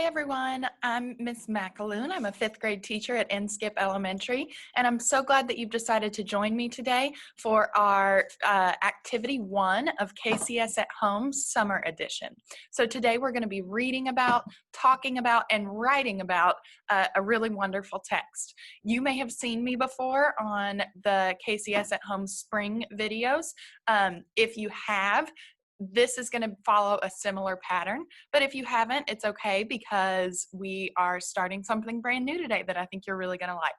Hi everyone, I'm Miss McAloon. I'm a 5th grade teacher at Inskip Elementary, and I'm so glad that you've decided to join me today for our Activity 1 of KCS at Home Summer Edition. So today we're going to be reading about, talking about, and writing about a really wonderful text. You may have seen me before on the KCS at Home Spring videos. If you have, this is going to follow a similar pattern, but if you haven't, it's okay because we are starting something brand new today that I think you're really going to like.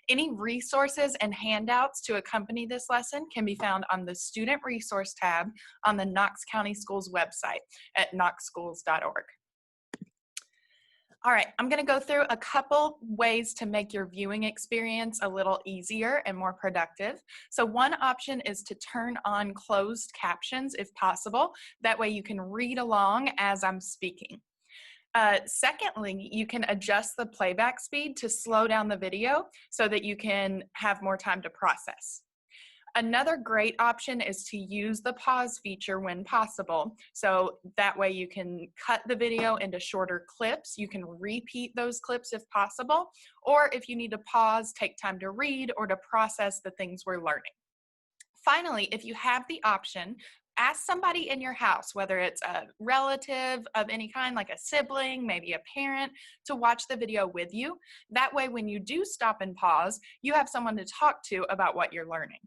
Any resources and handouts to accompany this lesson can be found on the Student Resource tab on the Knox County Schools website at knoxschools.org. All right, I'm going to go through a couple ways to make your viewing experience a little easier and more productive. So one option is to turn on closed captions if possible. That way you can read along as I'm speaking. Secondly, you can adjust the playback speed to slow down the video so that you can have more time to process. Another great option is to use the pause feature when possible. So that way you can cut the video into shorter clips. You can repeat those clips if possible, or if you need to pause, take time to read or to process the things we're learning. Finally, if you have the option, ask somebody in your house, whether it's a relative of any kind, like a sibling, maybe a parent, to watch the video with you. That way, when you do stop and pause, you have someone to talk to about what you're learning.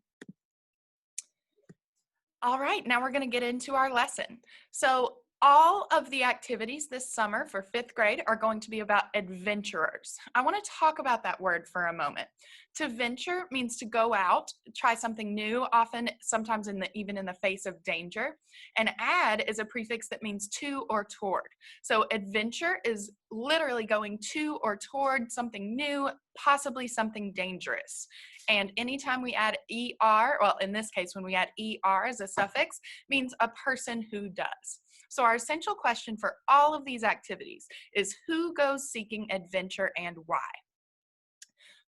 All right, now we're going to get into our lesson. So all of the activities this summer for 5th grade are going to be about adventurers. I want to talk about that word for a moment. To venture means to go out, try something new, often sometimes even in the face of danger. And ad is a prefix that means to or toward. So adventure is literally going to or toward something new, possibly something dangerous. And anytime we add ER, well, in this case, when we add ER as a suffix, means a person who does. So our essential question for all of these activities is who goes seeking adventure and why?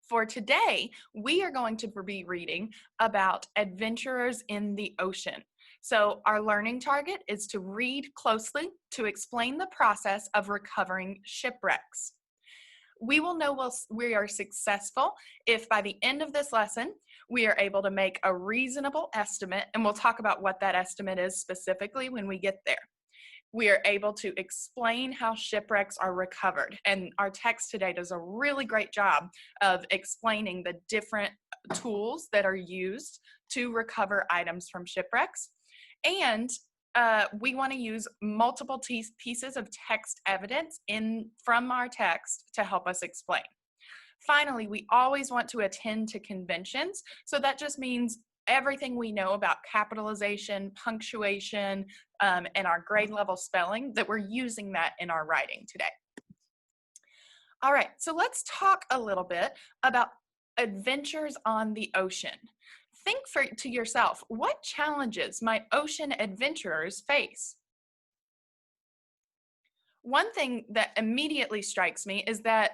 For today, we are going to be reading about adventurers in the ocean. So our learning target is to read closely to explain the process of recovering shipwrecks. We will know we are successful if by the end of this lesson, we are able to make a reasonable estimate, and we'll talk about what that estimate is specifically when we get there. We are able to explain how shipwrecks are recovered, and our text today does a really great job of explaining the different tools that are used to recover items from shipwrecks. And we want to use multiple pieces of text evidence from our text to help us explain. Finally, we always want to attend to conventions. So that just means everything we know about capitalization, punctuation, and our grade level spelling, that we're using that in our writing today. All right, so let's talk a little bit about adventures on the ocean. Think to yourself, what challenges might ocean adventurers face? One thing that immediately strikes me is that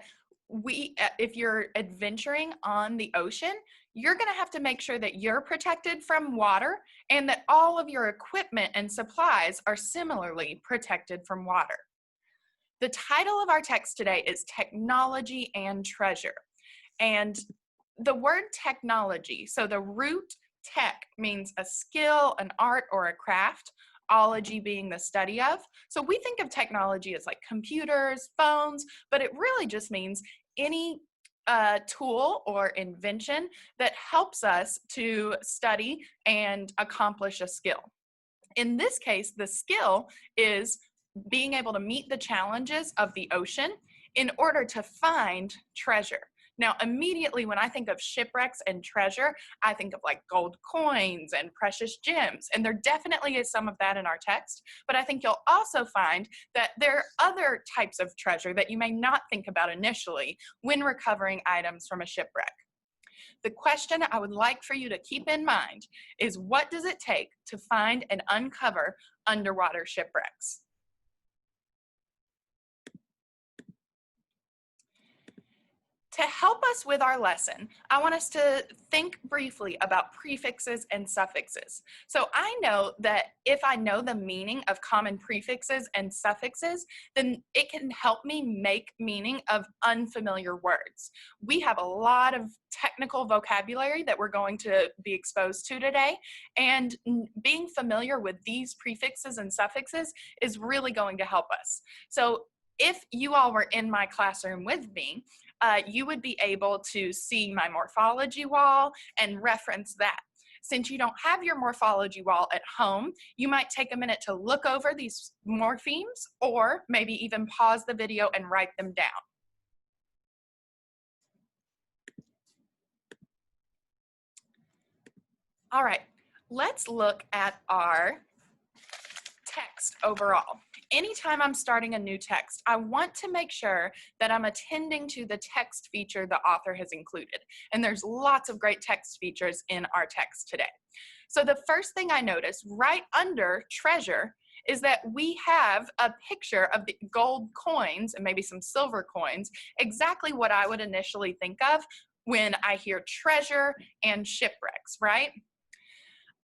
if you're adventuring on the ocean, you're going to have to make sure that you're protected from water and that all of your equipment and supplies are similarly protected from water. The title of our text today is Technology and Treasure. And the word technology, so the root tech means a skill, an art, or a craft, ology being the study of. So we think of technology as like computers, phones, but it really just means any tool or invention that helps us to study and accomplish a skill. In this case, the skill is being able to meet the challenges of the ocean in order to find treasure. Now, immediately when I think of shipwrecks and treasure, I think of like gold coins and precious gems, and there definitely is some of that in our text, but I think you'll also find that there are other types of treasure that you may not think about initially when recovering items from a shipwreck. The question I would like for you to keep in mind is, what does it take to find and uncover underwater shipwrecks? To help us with our lesson, I want us to think briefly about prefixes and suffixes. So I know that if I know the meaning of common prefixes and suffixes, then it can help me make meaning of unfamiliar words. We have a lot of technical vocabulary that we're going to be exposed to today, and being familiar with these prefixes and suffixes is really going to help us. So if you all were in my classroom with me, you would be able to see my morphology wall and reference that. Since you don't have your morphology wall at home, you might take a minute to look over these morphemes or maybe even pause the video and write them down. All right, let's look at our text overall. Anytime I'm starting a new text, I want to make sure that I'm attending to the text feature the author has included. And there's lots of great text features in our text today. So the first thing I notice right under treasure is that we have a picture of the gold coins and maybe some silver coins, exactly what I would initially think of when I hear treasure and shipwrecks, right?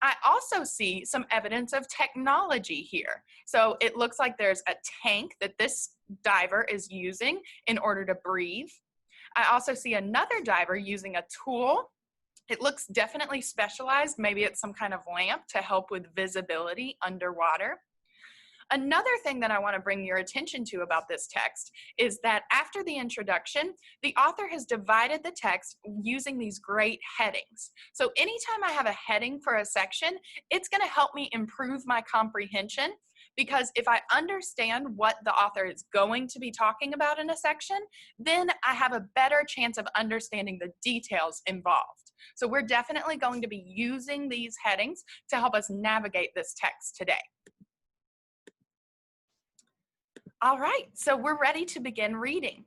I also see some evidence of technology here. So it looks like there's a tank that this diver is using in order to breathe. I also see another diver using a tool. It looks definitely specialized. Maybe it's some kind of lamp to help with visibility underwater. Another thing that I want to bring your attention to about this text is that after the introduction, the author has divided the text using these great headings. So anytime I have a heading for a section, it's going to help me improve my comprehension, because if I understand what the author is going to be talking about in a section, then I have a better chance of understanding the details involved. So we're definitely going to be using these headings to help us navigate this text today. All right, so we're ready to begin reading.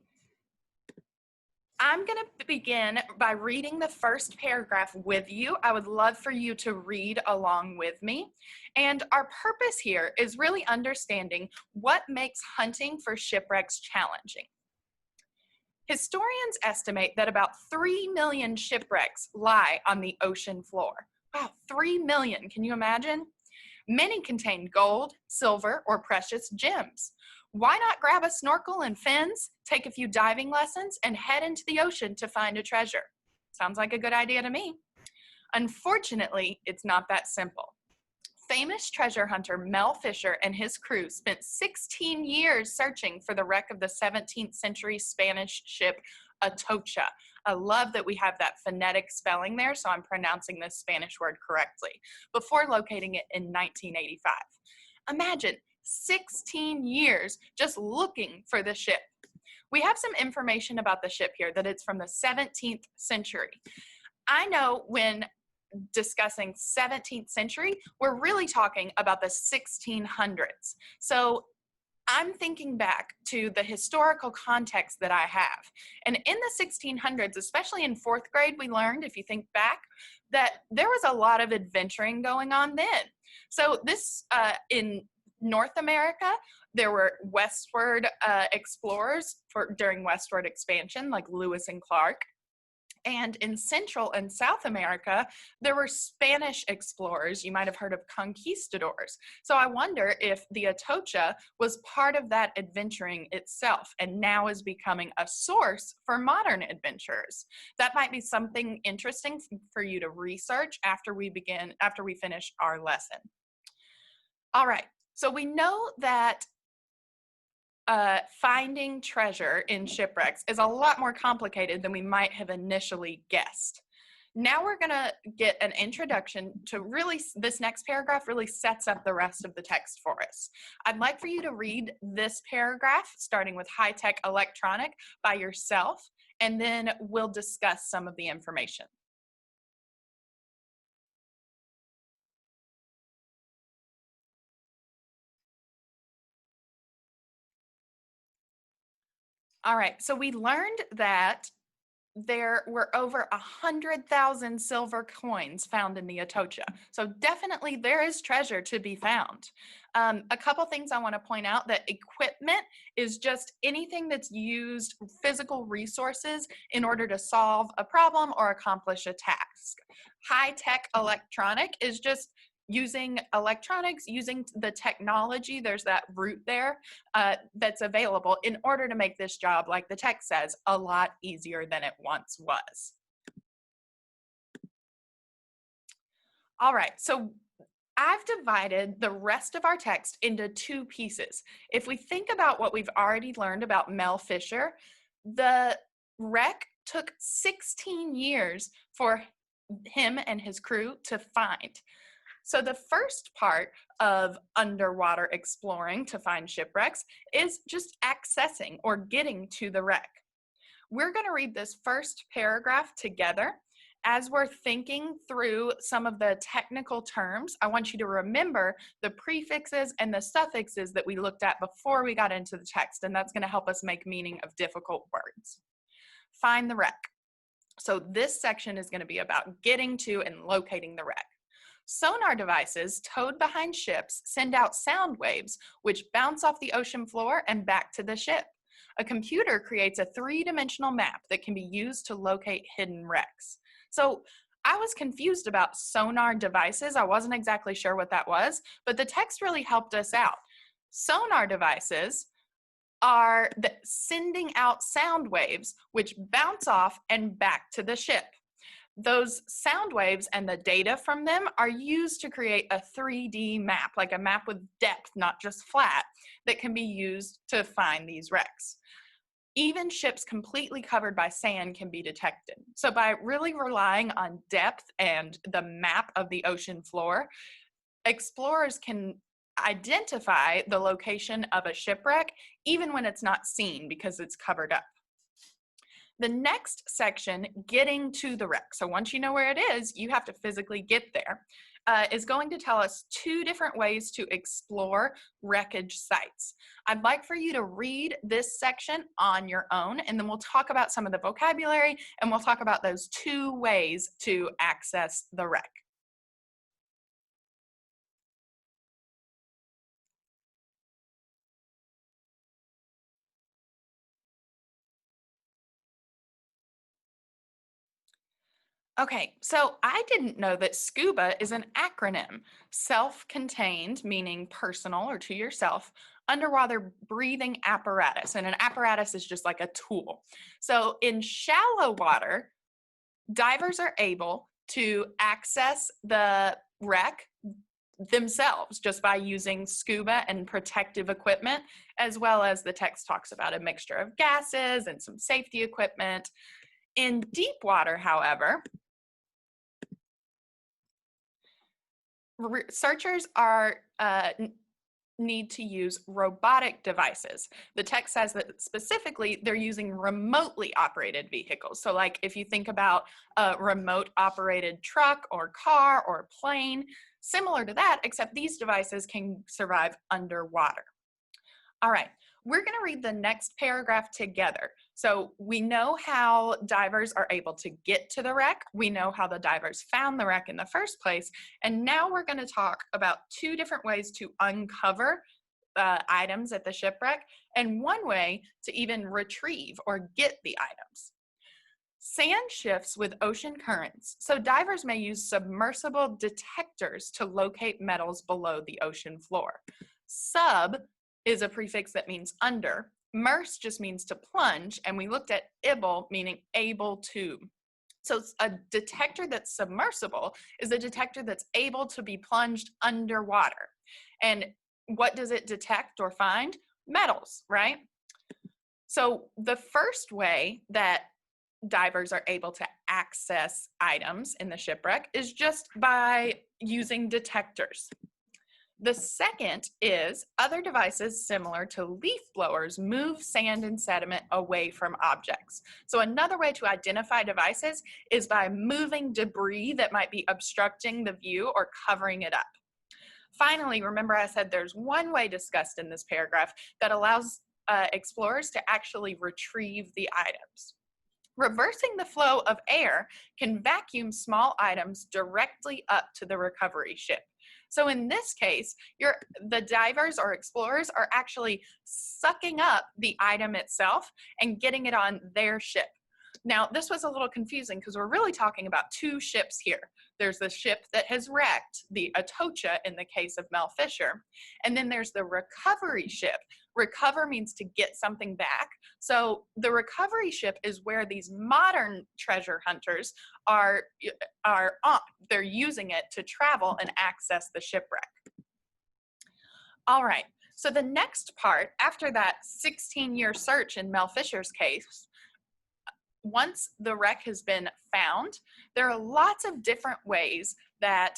I'm going to begin by reading the first paragraph with you. I would love for you to read along with me. And our purpose here is really understanding what makes hunting for shipwrecks challenging. Historians estimate that about 3 million shipwrecks lie on the ocean floor. Wow, 3 million, can you imagine? Many contain gold, silver, or precious gems. Why not grab a snorkel and fins, take a few diving lessons, and head into the ocean to find a treasure? Sounds like a good idea to me. Unfortunately, it's not that simple. Famous treasure hunter Mel Fisher and his crew spent 16 years searching for the wreck of the 17th century Spanish ship Atocha. I love that we have that phonetic spelling there, so I'm pronouncing this Spanish word correctly, before locating it in 1985. Imagine 16 years just looking for the ship. We have some information about the ship here, that it's from the 17th century. I know when discussing 17th century, we're really talking about the 1600s. So I'm thinking back to the historical context that I have. And in the 1600s, especially in fourth grade, we learned, if you think back, that there was a lot of adventuring going on then. So this, in North America, there were westward explorers during westward expansion, like Lewis and Clark. And in Central and South America, there were Spanish explorers. You might have heard of conquistadors. So I wonder if the Atocha was part of that adventuring itself and now is becoming a source for modern adventurers. That might be something interesting for you to research after we finish our lesson. All right, so we know that finding treasure in shipwrecks is a lot more complicated than we might have initially guessed. Now we're going to get an introduction to this next paragraph really sets up the rest of the text for us. I'd like for you to read this paragraph, starting with high-tech electronic, by yourself, and then we'll discuss some of the information. All right, so we learned that there were over 100,000 silver coins found in the Atocha. So definitely there is treasure to be found. A couple things I want to point out: that equipment is just anything that's used, physical resources, in order to solve a problem or accomplish a task. High-tech electronic is just using electronics, using the technology, there's that root there, that's available in order to make this job, like the text says, a lot easier than it once was. All right, so I've divided the rest of our text into two pieces. If we think about what we've already learned about Mel Fisher, the wreck took 16 years for him and his crew to find. So the first part of underwater exploring to find shipwrecks is just accessing or getting to the wreck. We're going to read this first paragraph together. As we're thinking through some of the technical terms, I want you to remember the prefixes and the suffixes that we looked at before we got into the text, and that's going to help us make meaning of difficult words. Find the wreck. So this section is going to be about getting to and locating the wreck. Sonar devices towed behind ships send out sound waves which bounce off the ocean floor and back to the ship. A computer creates a three-dimensional map that can be used to locate hidden wrecks. So I was confused about sonar devices. I wasn't exactly sure what that was, but the text really helped us out. Sonar devices are sending out sound waves which bounce off and back to the ship. Those sound waves and the data from them are used to create a 3D map, like a map with depth, not just flat, that can be used to find these wrecks. Even ships completely covered by sand can be detected. So by really relying on depth and the map of the ocean floor, explorers can identify the location of a shipwreck even when it's not seen because it's covered up. The next section, getting to the wreck, so once you know where it is, you have to physically get there, is going to tell us two different ways to explore wreckage sites. I'd like for you to read this section on your own, and then we'll talk about some of the vocabulary, and we'll talk about those two ways to access the wreck. Okay, so I didn't know that SCUBA is an acronym. Self-contained, meaning personal or to yourself, underwater breathing apparatus. And an apparatus is just like a tool. So in shallow water, divers are able to access the wreck themselves just by using scuba and protective equipment, as well as the text talks about a mixture of gases and some safety equipment. In deep water, however, researchers are need to use robotic devices. The text says that specifically they're using remotely operated vehicles. So like if you think about a remote operated truck or car or plane, similar to that, except these devices can survive underwater. All right, we're going to read the next paragraph together. So we know how divers are able to get to the wreck. We know how the divers found the wreck in the first place. And now we're going to talk about two different ways to uncover items at the shipwreck, and one way to even retrieve or get the items. Sand shifts with ocean currents, so divers may use submersible detectors to locate metals below the ocean floor. Sub is a prefix that means under. Merse just means to plunge, and we looked at able, meaning able to. So a detector that's submersible is a detector that's able to be plunged underwater. And what does it detect or find? Metals, right? So the first way that divers are able to access items in the shipwreck is just by using detectors. The second is other devices similar to leaf blowers move sand and sediment away from objects. So another way to identify devices is by moving debris that might be obstructing the view or covering it up. Finally, remember I said there's one way discussed in this paragraph that allows explorers to actually retrieve the items. Reversing the flow of air can vacuum small items directly up to the recovery ship. So in this case, the divers or explorers are actually sucking up the item itself and getting it on their ship. Now, this was a little confusing because we're really talking about two ships here. There's the ship that has wrecked, the Atocha in the case of Mel Fisher, and then there's the recovery ship. Recover means to get something back. So the recovery ship is where these modern treasure hunters are on. They're using it to travel and access the shipwreck. All right, so the next part, after that 16-year search in Mel Fisher's case, once the wreck has been found, there are lots of different ways that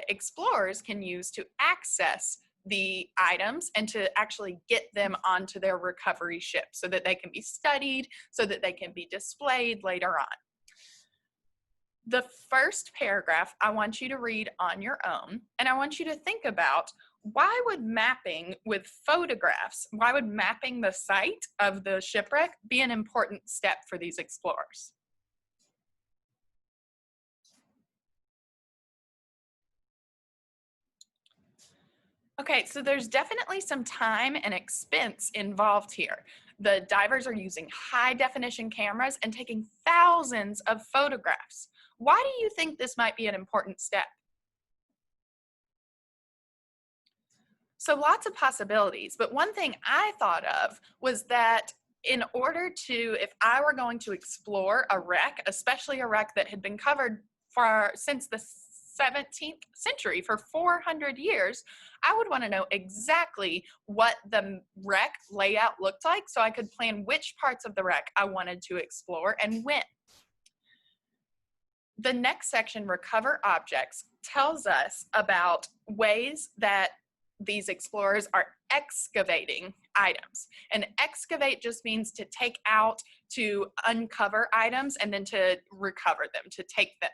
explorers can use to access the items and to actually get them onto their recovery ship so that they can be studied, so that they can be displayed later on. The first paragraph I want you to read on your own, and I want you to think about why would mapping with photographs, why would mapping the site of the shipwreck be an important step for these explorers? Okay, so there's definitely some time and expense involved here. The divers are using high definition cameras and taking thousands of photographs. Why do you think this might be an important step? So lots of possibilities, but one thing I thought of was that in order to, if I were going to explore a wreck, especially a wreck that had been covered since the 17th century for 400 years, I would want to know exactly what the wreck layout looked like so I could plan which parts of the wreck I wanted to explore and when. The next section, Recover Objects, tells us about ways that these explorers are excavating items. And excavate just means to take out, to uncover items, and then to recover them, to take them.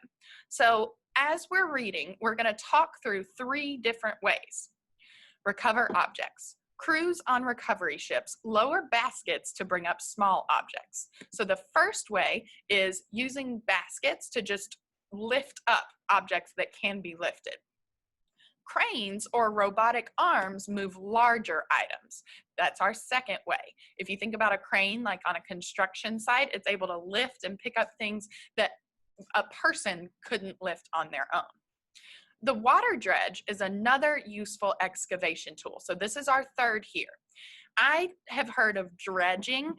So as we're reading, we're going to talk through three different ways. Recover objects. Crews on recovery ships lower baskets to bring up small objects. So the first way is using baskets to just lift up objects that can be lifted. Cranes or robotic arms move larger items. That's our second way. If you think about a crane, like on a construction site, it's able to lift and pick up things that a person couldn't lift on their own. The water dredge is another useful excavation tool. So this is our third here. I have heard of dredging.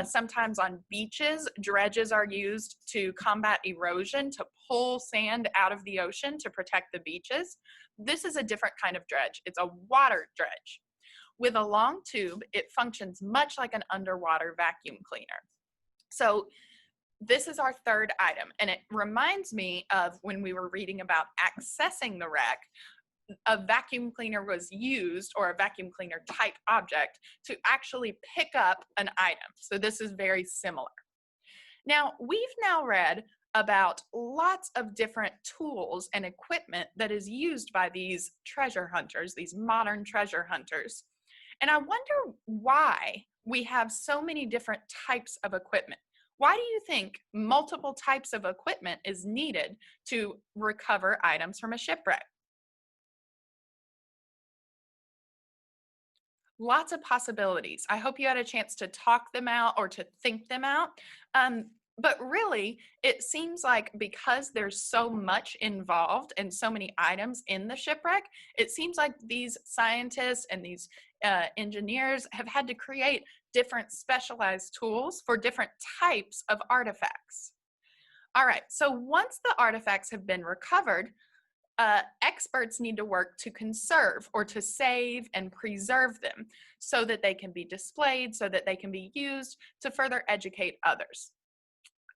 Sometimes on beaches, dredges are used to combat erosion, to pull sand out of the ocean to protect the beaches. This is a different kind of dredge. It's a water dredge. With a long tube, it functions much like an underwater vacuum cleaner. So this is our third item, and it reminds me of when we were reading about accessing the wreck. A vacuum cleaner was used, or a vacuum cleaner type object, to actually pick up an item. So this is very similar. Now, we've now read about lots of different tools and equipment that is used by these treasure hunters, these modern treasure hunters. And I wonder why we have so many different types of equipment. Why do you think multiple types of equipment is needed to recover items from a shipwreck? Lots of possibilities. I hope you had a chance to talk them out or to think them out. But really, it seems like because there's so much involved and so many items in the shipwreck, it seems like these scientists and these engineers have had to create different specialized tools for different types of artifacts. All right, so once the artifacts have been recovered, experts need to work to conserve or to save and preserve them so that they can be displayed, so that they can be used to further educate others.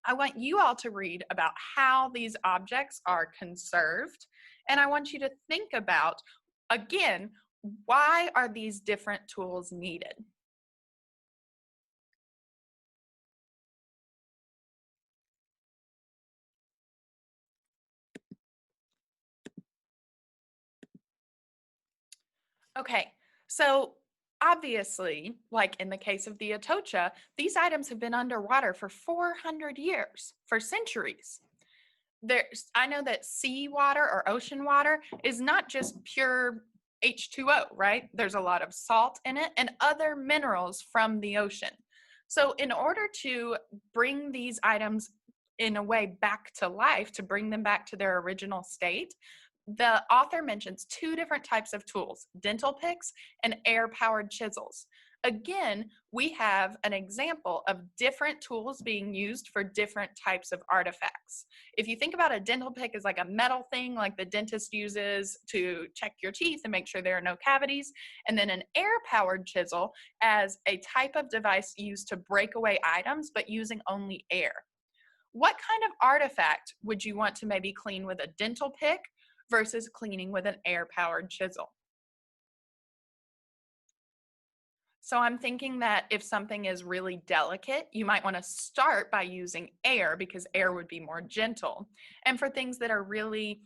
I want you all to read about how these objects are conserved, and I want you to think about, again, why are these different tools needed? Okay, so Obviously, like in the case of the Atocha, these items have been underwater for 400 years, for centuries. I know that seawater or ocean water is not just pure H2O, right? There's a lot of salt in it and other minerals from the ocean. So in order to bring these items in a way back to life, to bring them back to their original state, the author mentions two different types of tools, dental picks and air-powered chisels. Again, we have an example of different tools being used for different types of artifacts. If you think about a dental pick as like a metal thing like the dentist uses to check your teeth and make sure there are no cavities, and then an air-powered chisel as a type of device used to break away items but using only air. What kind of artifact would you want to maybe clean with a dental pick versus cleaning with an air-powered chisel? So I'm thinking that if something is really delicate, you might want to start by using air because air would be more gentle. And for things that are really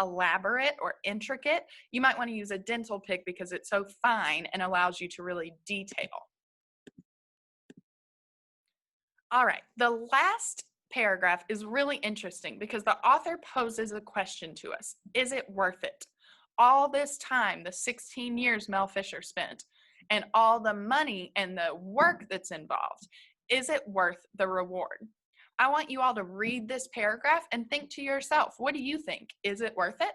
elaborate or intricate, you might want to use a dental pick because it's so fine and allows you to really detail. All right, the last paragraph is really interesting because the author poses a question to us. Is it worth it? All this time, the 16 years Mel Fisher spent, and all the money and the work that's involved, is it worth the reward? I want you all to read this paragraph and think to yourself, what do you think? Is it worth it?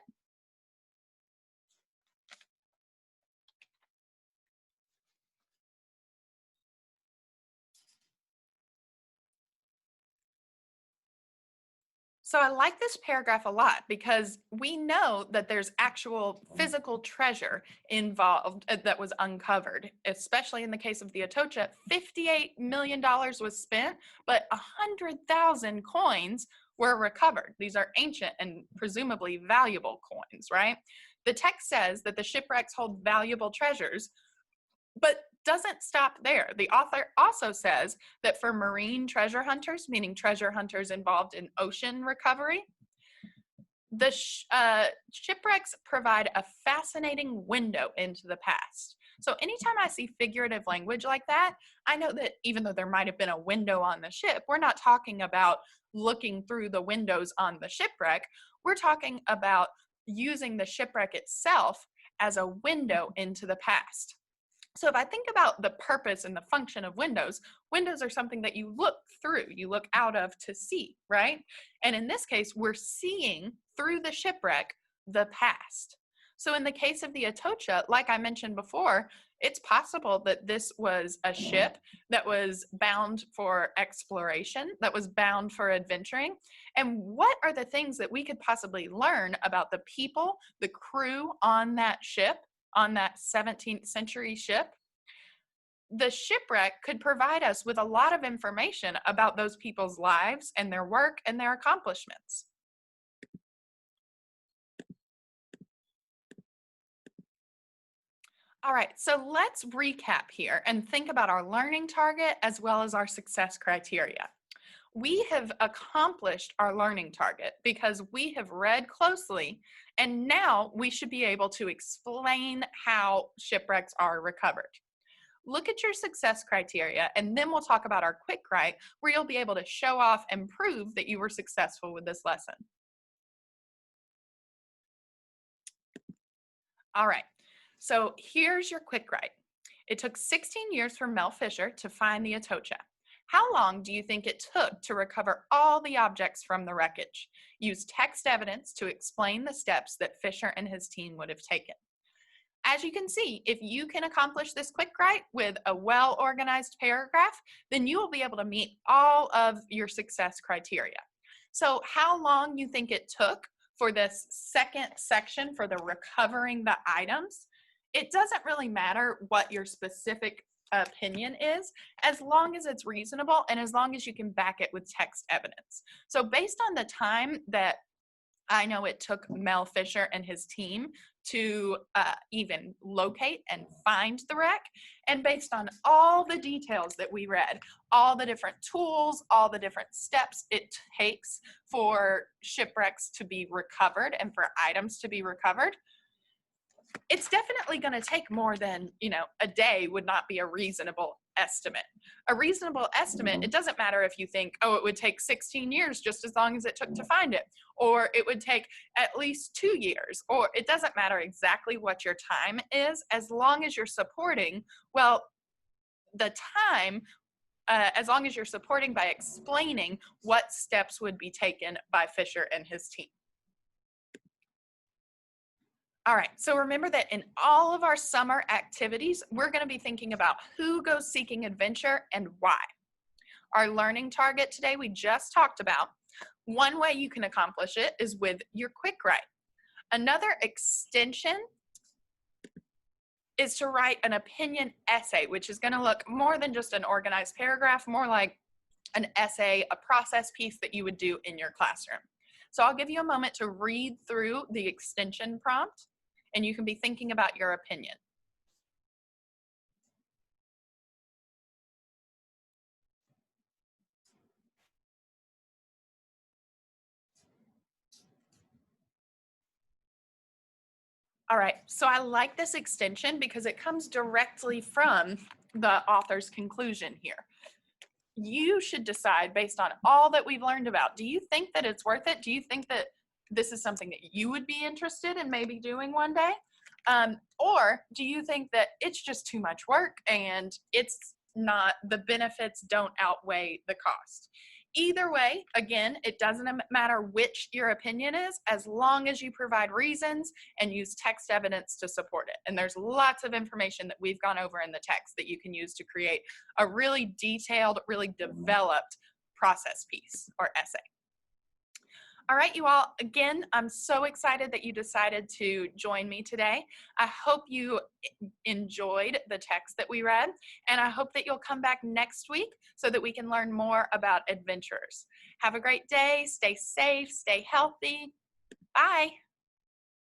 So I like this paragraph a lot because we know that there's actual physical treasure involved that was uncovered, especially in the case of the Atocha. $58 million was spent, but 100,000 coins were recovered. These are ancient and presumably valuable coins, right? The text says that the shipwrecks hold valuable treasures, but doesn't stop there. The author also says that for marine treasure hunters, meaning treasure hunters involved in ocean recovery, the shipwrecks provide a fascinating window into the past. So anytime I see figurative language like that, I know that even though there might have been a window on the ship, we're not talking about looking through the windows on the shipwreck. We're talking about using the shipwreck itself as a window into the past. So if I think about the purpose and the function of windows, windows are something that you look through, you look out of to see, right? And in this case, we're seeing through the shipwreck the past. So in the case of the Atocha, like I mentioned before, it's possible that this was a ship that was bound for exploration, that was bound for adventuring. And what are the things that we could possibly learn about the people, the crew on that ship, on that 17th century ship? The shipwreck could provide us with a lot of information about those people's lives and their work and their accomplishments. All right, so let's recap here and think about our learning target as well as our success criteria. We have accomplished our learning target because we have read closely, and now we should be able to explain how shipwrecks are recovered. Look at your success criteria, and then we'll talk about our quick write, where you'll be able to show off and prove that you were successful with this lesson. All right, so here's your quick write. It took 16 years for Mel Fisher to find the Atocha. How long do you think it took to recover all the objects from the wreckage? Use text evidence to explain the steps that Fisher and his team would have taken. As you can see, if you can accomplish this quick write with a well-organized paragraph, then you will be able to meet all of your success criteria. So how long you think it took for this second section for the recovering the items, it doesn't really matter what your specific opinion is, as long as it's reasonable and as long as you can back it with text evidence. So based on the time that I know it took Mel Fisher and his team to even locate and find the wreck, and based on all the details that we read, all the different tools, all the different steps it takes for shipwrecks to be recovered and for items to be recovered, it's definitely going to take more than, a day would not be a reasonable estimate. A reasonable estimate, it doesn't matter if you think, oh, it would take 16 years just as long as it took to find it, or it would take at least 2 years, or it doesn't matter exactly what your time is, as long as you're supporting, well, the time, as long as you're supporting by explaining what steps would be taken by Fisher and his team. All right, so remember that in all of our summer activities, we're going to be thinking about who goes seeking adventure and why. Our learning target today we just talked about. One way you can accomplish it is with your quick write. Another extension is to write an opinion essay, which is going to look more than just an organized paragraph, more like an essay, a process piece that you would do in your classroom. So I'll give you a moment to read through the extension prompt, and you can be thinking about your opinion. All right, so I like this extension because it comes directly from the author's conclusion here. You should decide based on all that we've learned about, do you think that it's worth it? Do you think that this is something that you would be interested in maybe doing one day? Or do you think that it's just too much work and it's not, the benefits don't outweigh the cost? Either way, again, it doesn't matter which your opinion is, as long as you provide reasons and use text evidence to support it. And there's lots of information that we've gone over in the text that you can use to create a really detailed, really developed process piece or essay. All right, you all, again, I'm so excited that you decided to join me today. I hope you enjoyed the text that we read, and I hope that you'll come back next week so that we can learn more about adventurers. Have a great day, stay safe, stay healthy. Bye.